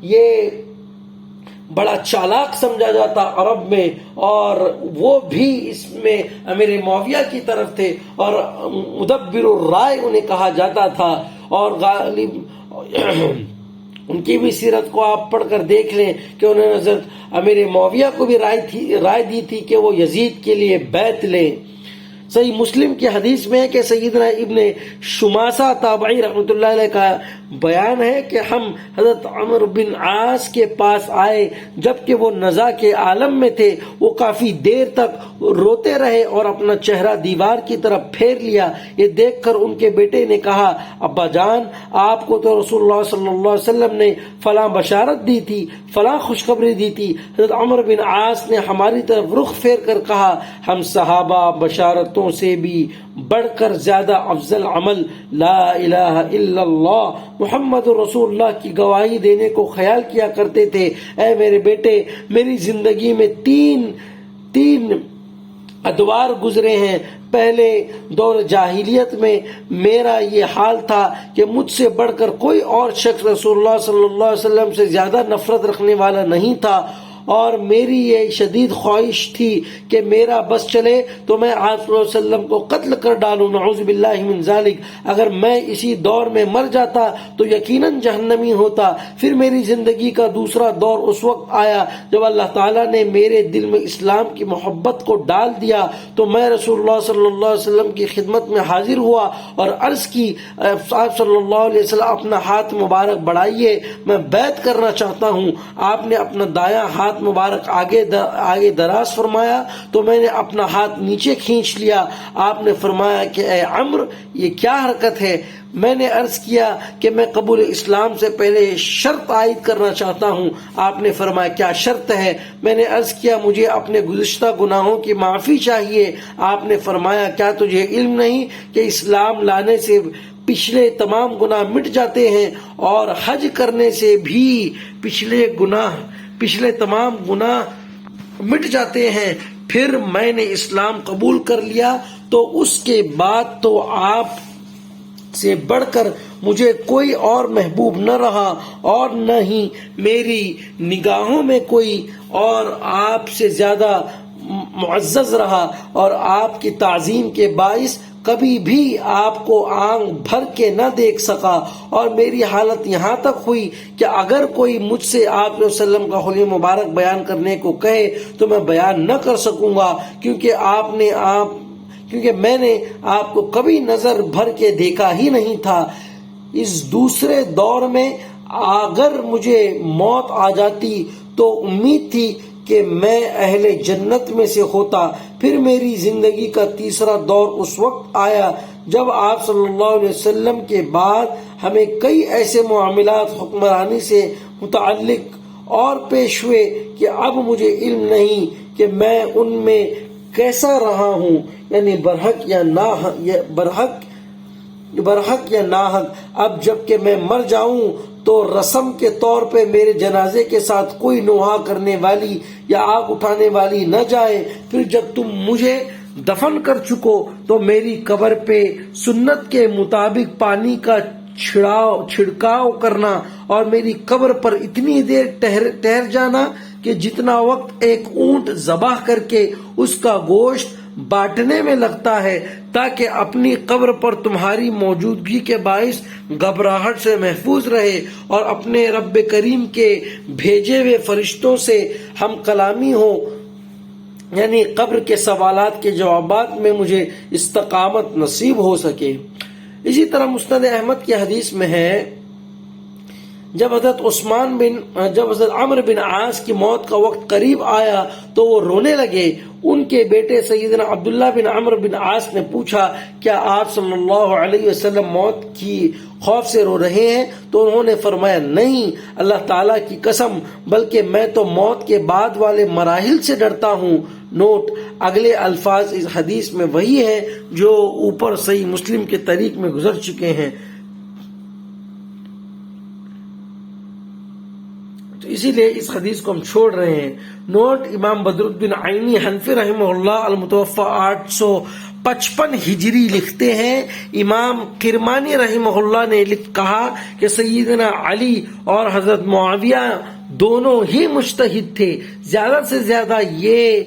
یہ بڑا چالاک سمجھا جاتا عرب میں، اور وہ بھی اس میں امیر معاویہ کی طرف تھے، اور مدبر الرائے انہیں کہا جاتا تھا، اور غالب ان کی بھی سیرت کو آپ پڑھ کر دیکھ لیں کہ انہوں نے حضرت امیر معاویہ کو بھی رائے دی تھی کہ وہ یزید کے لیے بیعت لیں۔ صحیح مسلم کی حدیث میں ہے کہ سیدنا ابن شماسہ تابعی رحمۃ اللہ علیہ کا بیان ہے کہ ہم حضرت عمرو بن عاص کے پاس آئے جبکہ وہ نزع کے عالم میں تھے، وہ کافی دیر تک روتے رہے اور اپنا چہرہ دیوار کی طرف پھیر لیا۔ یہ دیکھ کر ان کے بیٹے نے کہا ابا جان، آپ کو تو رسول اللہ صلی اللہ علیہ وسلم نے فلاں بشارت دی تھی، فلاں خوشخبری دی تھی۔ حضرت عمرو بن عاص نے ہماری طرف رخ پھیر کر کہا ہم صحابہ بشارتوں سے بھی بڑھ کر زیادہ افضل عمل لا الہ الا اللہ محمد رسول اللہ کی گواہی دینے کو خیال کیا کرتے تھے۔ اے میرے بیٹے، میری زندگی میں تین ادوار گزرے ہیں۔ پہلے دور جاہلیت میں میرا یہ حال تھا کہ مجھ سے بڑھ کر کوئی اور شخص رسول اللہ صلی اللہ علیہ وسلم سے زیادہ نفرت رکھنے والا نہیں تھا، اور میری یہ شدید خواہش تھی کہ میرا بس چلے تو میں آپ صلی اللہ علیہ وسلم کو قتل کر ڈالوں، نعوذ باللہ من ذالک۔ اگر میں اسی دور میں مر جاتا تو یقیناً جہنمی ہوتا۔ پھر میری زندگی کا دوسرا دور اس وقت آیا جب اللہ تعالیٰ نے میرے دل میں اسلام کی محبت کو ڈال دیا تو میں رسول اللہ صلی اللہ علیہ وسلم کی خدمت میں حاضر ہوا اور عرض کی آپ صلی اللہ علیہ وسلم اپنا ہاتھ مبارک بڑھائیے، میں بیعت کرنا چاہتا ہوں۔ آپ نے اپنا دایاں ہاتھ مبارک آگے دراز فرمایا تو میں نے اپنا ہاتھ نیچے کھینچ لیا۔ آپ نے فرمایا کہ اے عمرو، یہ کیا حرکت ہے؟ میں نے عرض کیا کہ میں قبول اسلام سے پہلے شرط عائد کرنا چاہتا ہوں۔ آپ نے فرمایا کیا شرط ہے؟ میں نے عرض کیا مجھے اپنے گزشتہ گناہوں کی معافی چاہیے۔ آپ نے فرمایا کیا تجھے علم نہیں کہ اسلام لانے سے پچھلے تمام گناہ مٹ جاتے ہیں، اور حج کرنے سے بھی پچھلے تمام گناہ مٹ جاتے ہیں؟ پھر میں نے اسلام قبول کر لیا تو اس کے بعد تو آپ سے بڑھ کر مجھے کوئی اور محبوب نہ رہا، اور نہ ہی میری نگاہوں میں کوئی اور آپ سے زیادہ معزز رہا، اور آپ کی تعظیم کے باعث کبھی بھی آپ کو آنکھ بھر کے نہ دیکھ سکا، اور میری حالت یہاں تک ہوئی کہ اگر کوئی مجھ سے آپ علیہ وسلم کا حلیہ مبارک بیان کرنے کو کہے تو میں بیان نہ کر سکوں گا، کیونکہ میں نے آپ کو کبھی نظر بھر کے دیکھا ہی نہیں تھا۔ اس دوسرے دور میں اگر مجھے موت آ جاتی تو امید تھی کہ میں اہل جنت میں سے ہوتا۔ پھر میری زندگی کا تیسرا دور اس وقت آیا جب آپ صلی اللہ علیہ وسلم کے بعد ہمیں کئی ایسے معاملات حکمرانی سے متعلق اور پیش ہوئے کہ اب مجھے علم نہیں کہ میں ان میں کیسا رہا ہوں، یعنی برحق یا ناحق۔ اب جب کہ میں مر جاؤں تو رسم کے طور پہ میرے جنازے کے ساتھ کوئی نوحہ کرنے والی یا آگ اٹھانے والی نہ جائے۔ پھر جب تم مجھے دفن کر چکو تو میری قبر پہ سنت کے مطابق پانی کا چھڑکاؤ کرنا، اور میری قبر پر اتنی دیر ٹہر جانا کہ جتنا وقت ایک اونٹ ذبح کر کے اس کا گوشت بانٹنے میں لگتا ہے تاکہ اپنی قبر پر تمہاری موجودگی کے باعث گھبراہٹ سے محفوظ رہے اور اپنے رب کریم کے بھیجے ہوئے فرشتوں سے ہم کلامی ہو، یعنی قبر کے سوالات کے جوابات میں مجھے استقامت نصیب ہو سکے۔ اسی طرح مسند احمد کی حدیث میں ہے، جب حضرت عمرو بن عاص کی موت کا وقت قریب آیا تو وہ رونے لگے۔ ان کے بیٹے سیدنا عبداللہ بن عمرو بن عاص نے پوچھا، کیا آپ صلی اللہ علیہ وسلم موت کی خوف سے رو رہے ہیں؟ تو انہوں نے فرمایا، نہیں اللہ تعالیٰ کی قسم، بلکہ میں تو موت کے بعد والے مراحل سے ڈرتا ہوں۔ نوٹ: اگلے الفاظ اس حدیث میں وہی ہیں جو اوپر صحیح مسلم کے طریق میں گزر چکے ہیں، تو اسی لیے اس حدیث کو ہم چھوڑ رہے ہیں۔ نوٹ: امام بدر الدین عینی حنفی رحمہ اللہ المتوفی 855 ہجری لکھتے ہیں، امام کرمانی رحمہ اللہ نے کہا کہ سیدنا علی اور حضرت معاویہ دونوں ہی مجتہد تھے۔ زیادہ سے زیادہ یہ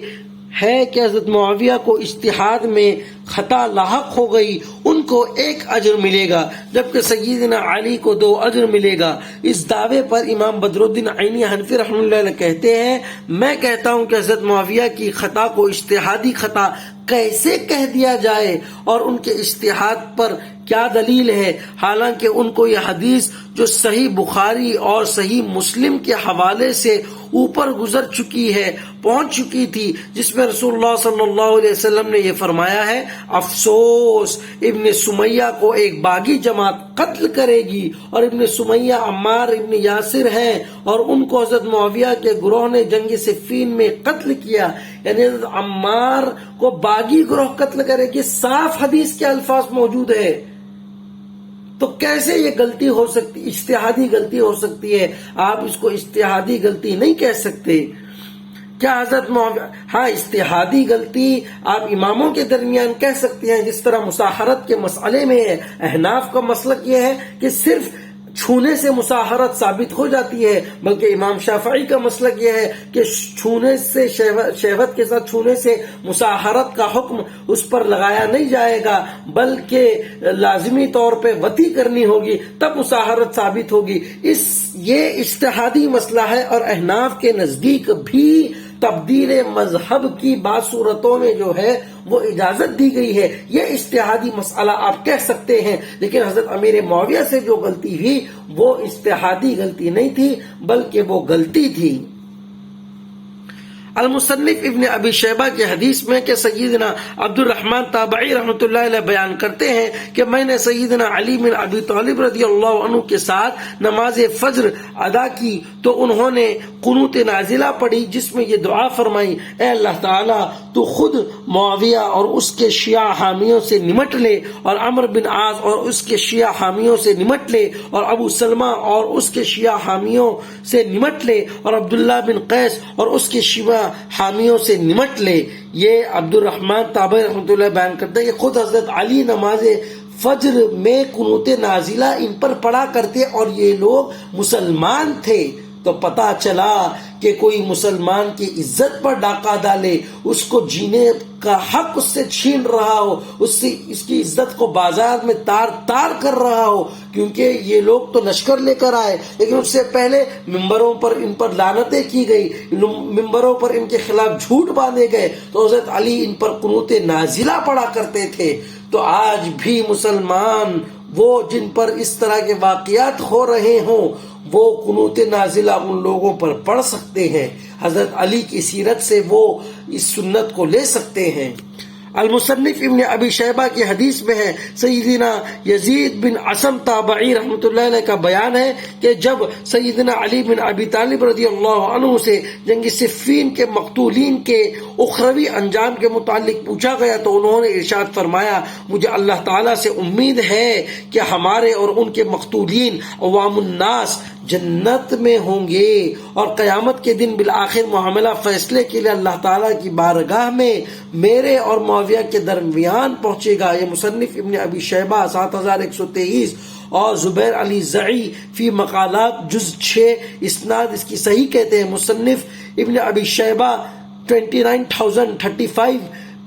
ہے کہ حضرت معاویہ کو اجتہاد میں خطا لاحق ہو گئی، ان کو 1 اجر ملے گا، جبکہ سیدنا علی کو 2 اجر ملے گا۔ اس دعوے پر امام بدر الدین عینی حنفی رحمہ اللہ علیہ کہتے ہیں، میں کہتا ہوں کہ حضرت معاویہ کی خطا کو اجتہادی خطا کیسے کہہ دیا جائے اور ان کے اجتہاد پر کیا دلیل ہے، حالانکہ ان کو یہ حدیث جو صحیح بخاری اور صحیح مسلم کے حوالے سے اوپر گزر چکی ہے، پہنچ چکی تھی، جس میں رسول اللہ صلی اللہ علیہ وسلم نے یہ فرمایا ہے، افسوس ابن سمیہ کو ایک باغی جماعت قتل کرے گی، اور ابن سمیہ عمار ابن یاسر ہیں اور ان کو حضرت معاویہ کے گروہ نے جنگ صفین میں قتل کیا، یعنی حضرت عمار کو باغی گروہ قتل کرے گی، صاف حدیث کے الفاظ موجود ہے۔ تو کیسے یہ غلطی ہو سکتی، اجتہادی غلطی ہو سکتی ہے؟ آپ اس کو اجتہادی غلطی نہیں کہہ سکتے۔ کیا حضرت معاویہ، ہاں اجتہادی غلطی آپ اماموں کے درمیان کہہ سکتے ہیں، جس طرح مساحرت کے مسئلے میں ہے۔ احناف کا مسلک یہ ہے کہ صرف چھونے سے مساحرت ثابت ہو جاتی ہے، بلکہ امام شافعی کا مسلک یہ ہے کہ چھونے سے شہوت کے ساتھ چھونے سے مساحرت کا حکم اس پر لگایا نہیں جائے گا، بلکہ لازمی طور پہ وطی کرنی ہوگی، تب مساحرت ثابت ہوگی۔ یہ اجتہادی مسئلہ ہے، اور احناف کے نزدیک بھی تبدیل مذہب کی بعض صورتوں میں جو ہے وہ اجازت دی گئی ہے۔ یہ اجتہادی مسئلہ آپ کہہ سکتے ہیں، لیکن حضرت امیر معاویہ سے جو غلطی ہوئی وہ اجتہادی غلطی نہیں تھی، بلکہ وہ غلطی تھی۔ المصنف ابن ابی شیبہ کی حدیث میں کہ سیدنا عبد الرحمن تابعی رحمۃ اللہ علیہ بیان کرتے ہیں کہ میں نے سیدنا علی بن ابی طالب رضی اللہ عنہ کے ساتھ نماز فجر ادا کی تو انہوں نے قنوت نازلہ پڑھی، جس میں یہ دعا فرمائی، اے اللہ تعالیٰ تو خود معاویہ اور اس کے شیعہ حامیوں سے نمٹ لے، اور عمرو بن عاص اور اس کے شیعہ حامیوں سے نمٹ لے، اور ابو سلمہ اور اس کے شیعہ حامیوں سے نمٹ لے، اور عبداللہ بن قیس اور اس کے شیعہ حامیوں سے نمٹ لے۔ یہ عبد الرحمن تابعی رحمۃ اللہ بیان کرتے ہیں کہ خود حضرت علی نماز فجر میں قنوت نازلہ ان پر پڑھا کرتے، اور یہ لوگ مسلمان تھے۔ تو پتہ چلا کہ کوئی مسلمان کی عزت پر ڈاکہ ڈالے، اس کو جینے کا حق اس سے چھین رہا ہو، اس کی عزت کو بازار میں تار تار کر رہا ہو، کیونکہ یہ لوگ تو لشکر لے کر آئے، لیکن اس سے پہلے ممبروں پر ان پر لعنتیں کی گئی، ممبروں پر ان کے خلاف جھوٹ باندھے گئے، تو حضرت علی ان پر قنوت نازلہ پڑھا کرتے تھے۔ تو آج بھی مسلمان وہ جن پر اس طرح کے واقعات ہو رہے ہوں، وہ قنوت نازلہ ان لوگوں پر پڑھ سکتے ہیں، حضرت علی کی سیرت سے وہ اس سنت کو لے سکتے ہیں۔ المصنف ابن ابی شیبہ کی حدیث میں ہے، سیدنا یزید بن عاصم تابعی رحمۃ اللہ علیہ کا بیان ہے کہ جب سیدنا علی بن ابی طالب رضی اللہ عنہ سے جنگ صفین کے مقتولین کے اخروی انجام کے متعلق پوچھا گیا تو انہوں نے ارشاد فرمایا، مجھے اللہ تعالیٰ سے امید ہے کہ ہمارے اور ان کے مقتولین عوام الناس جنت میں ہوں گے، اور قیامت کے دن بالآخر معاملہ فیصلے کے لیے اللہ تعالیٰ کی بارگاہ میں میرے اور معاویہ کے درمیان پہنچے گا۔ یہ مصنف ابن ابی شیبہ 7123 اور زبیر علی زعی فی مقالات جز 6 اسناد اس کی صحیح کہتے ہیں۔ مصنف ابن ابی شیبہ 29035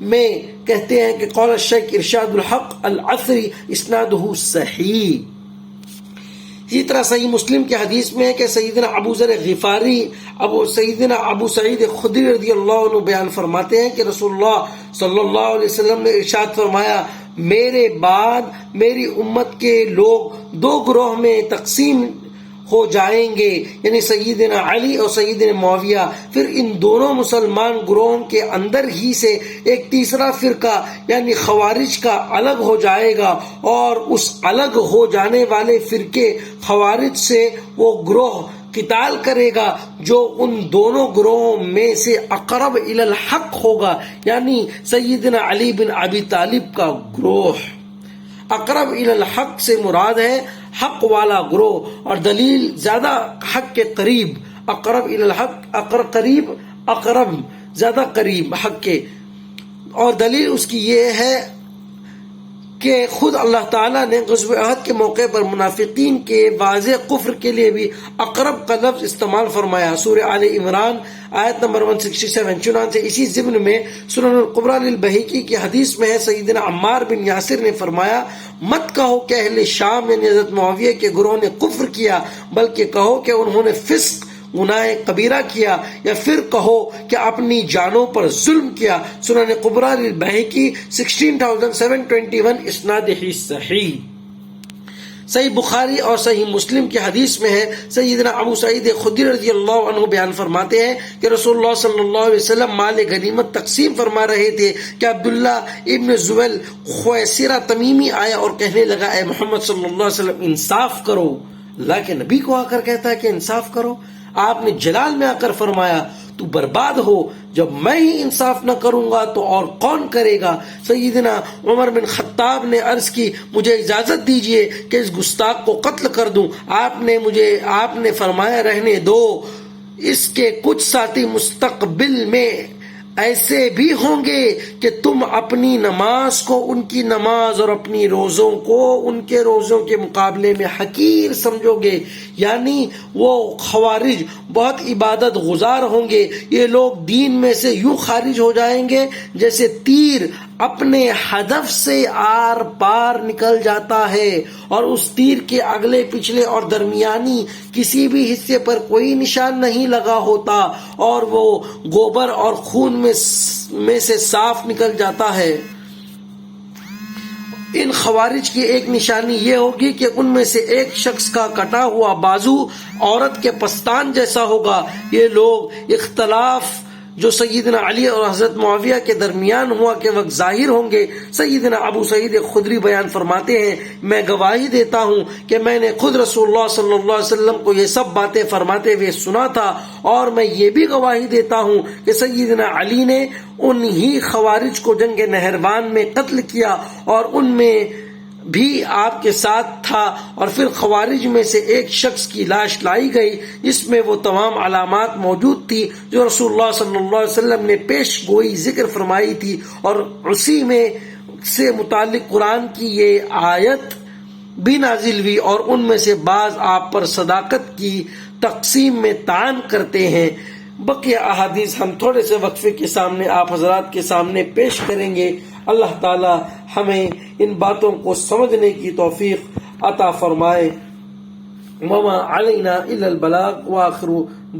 میں کہتے ہیں کہ قول الشیخ ارشاد الحق العثری اسنادہ صحیح۔ اسی طرح صحیح مسلم کی حدیث میں ہے کہ سیدنا ابو ذر غفاری سیدنا ابو سعید خدری رضی اللہ عنہ بیان فرماتے ہیں کہ رسول اللہ صلی اللہ علیہ وسلم نے ارشاد فرمایا، میرے بعد میری امت کے لوگ دو گروہ میں تقسیم ہو جائیں گے، یعنی سیدنا علی اور سیدنا معاویہ، پھر ان دونوں مسلمان گروہوں کے اندر ہی سے ایک تیسرا فرقہ یعنی خوارج کا الگ ہو جائے گا، اور اس الگ ہو جانے والے فرقے خوارج سے وہ گروہ قتال کرے گا جو ان دونوں گروہوں میں سے اقرب الی الحق ہوگا، یعنی سیدنا علی بن ابی طالب کا گروہ۔ اقرب الی الحق سے مراد ہے حق والا گروہ، اور دلیل زیادہ حق کے قریب، اقرب الی الحق اقرب زیادہ قریب حق کے، اور دلیل اس کی یہ ہے کہ خود اللہ تعالیٰ نے غزوہ احد کے موقع پر منافقین کے واضح کفر کے لیے بھی اقرب کا لفظ استعمال فرمایا۔ سورہ آل عمران آیت نمبر 167۔ چنانچہ اسی ضمن میں سنن الکبریٰ للبیہقی کی حدیث میں ہے، سیدنا عمار بن یاسر نے فرمایا، مت کہو کہ اہل شام یعنی حضرت معاویہ کے گروہ نے کفر کیا، بلکہ کہو کہ انہوں نے فسق گناہ کبیرہ کیا، یا پھر کہو کہ اپنی جانوں پر ظلم کیا۔ سنن کبریٰ للبیہقی 16721 اسناد ہی صحیح۔ صحیح بخاری اور صحیح مسلم کی حدیث میں ہے، سیدنا ابو سعید خدری رضی اللہ عنہ بیان فرماتے ہیں کہ رسول اللہ صلی اللہ علیہ وسلم مال غنیمت تقسیم فرما رہے تھے کہ عبداللہ ابن زبیل خویسرہ تمیمی آیا اور کہنے لگا، اے محمد صلی اللہ علیہ وسلم انصاف کرو۔ اللہ کے نبی کو آ کر کہتا ہے کہ انصاف کرو۔ آپ نے جلال میں آ کر فرمایا، تو برباد ہو، جب میں ہی انصاف نہ کروں گا تو اور کون کرے گا؟ سیدنا عمر بن خطاب نے عرض کی، مجھے اجازت دیجئے کہ اس گستاخ کو قتل کر دوں۔ آپ نے فرمایا، رہنے دو، اس کے کچھ ساتھی مستقبل میں ایسے بھی ہوں گے کہ تم اپنی نماز کو ان کی نماز اور اپنی روزوں کو ان کے روزوں کے مقابلے میں حقیر سمجھو گے، یعنی وہ خوارج بہت عبادت گزار ہوں گے۔ یہ لوگ دین میں سے یوں خارج ہو جائیں گے جیسے تیر اپنے ہدف سے آر پار نکل جاتا ہے، اور اس تیر کے اگلے پچھلے اور درمیانی کسی بھی حصے پر کوئی نشان نہیں لگا ہوتا، اور وہ گوبر اور خون میں سے صاف نکل جاتا ہے۔ ان خوارج کی ایک نشانی یہ ہوگی کہ ان میں سے ایک شخص کا کٹا ہوا بازو عورت کے پستان جیسا ہوگا۔ یہ لوگ اختلاف جو سیدنا علی اور حضرت معاویہ کے درمیان ہوا کے وقت ظاہر ہوں گے۔ سیدنا ابو سعید خدری بیان فرماتے ہیں، میں گواہی دیتا ہوں کہ میں نے خود رسول اللہ صلی اللہ علیہ وسلم کو یہ سب باتیں فرماتے ہوئے سنا تھا، اور میں یہ بھی گواہی دیتا ہوں کہ سیدنا علی نے انہی خوارج کو جنگ نہروان میں قتل کیا، اور ان میں بھی آپ کے ساتھ تھا۔ اور پھر خوارج میں سے ایک شخص کی لاش لائی گئی جس میں وہ تمام علامات موجود تھی جو رسول اللہ صلی اللہ علیہ وسلم نے پیش گوئی ذکر فرمائی تھی، اور اسی میں سے متعلق قرآن کی یہ آیت بھی نازل ہوئی، اور ان میں سے بعض آپ پر صداقت کی تقسیم میں تعان کرتے ہیں۔ بقیہ احادیث ہم تھوڑے سے وقفے کے سامنے آپ حضرات کے سامنے پیش کریں گے۔ اللہ تعالی ہمیں ان باتوں کو سمجھنے کی توفیق عطا فرمائے۔ وما علینا الا البلاغ وآخر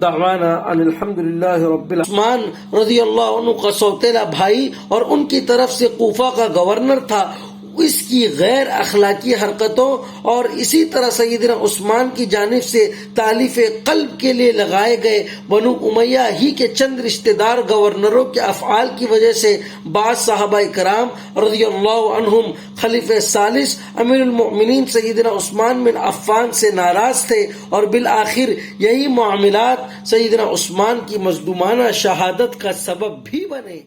دعوانا ان الحمدللہ رب العالمین۔ عثمان رضی اللہ عنہ کا سوتیلا بھائی اور ان کی طرف سے کوفہ کا گورنر تھا، اس کی غیر اخلاقی حرکتوں اور اسی طرح سیدنا عثمان کی جانب سے تالیف قلب کے لیے لگائے گئے بنو امیہ ہی کے چند رشتہ دار گورنروں کے افعال کی وجہ سے بعض صحابہ کرام رضی اللہ عنہم خلیفہ ثالث امیر المؤمنین سیدنا عثمان بن عفان سے ناراض تھے، اور بالآخر یہی معاملات سیدنا عثمان کی مظلومانہ شہادت کا سبب بھی بنے۔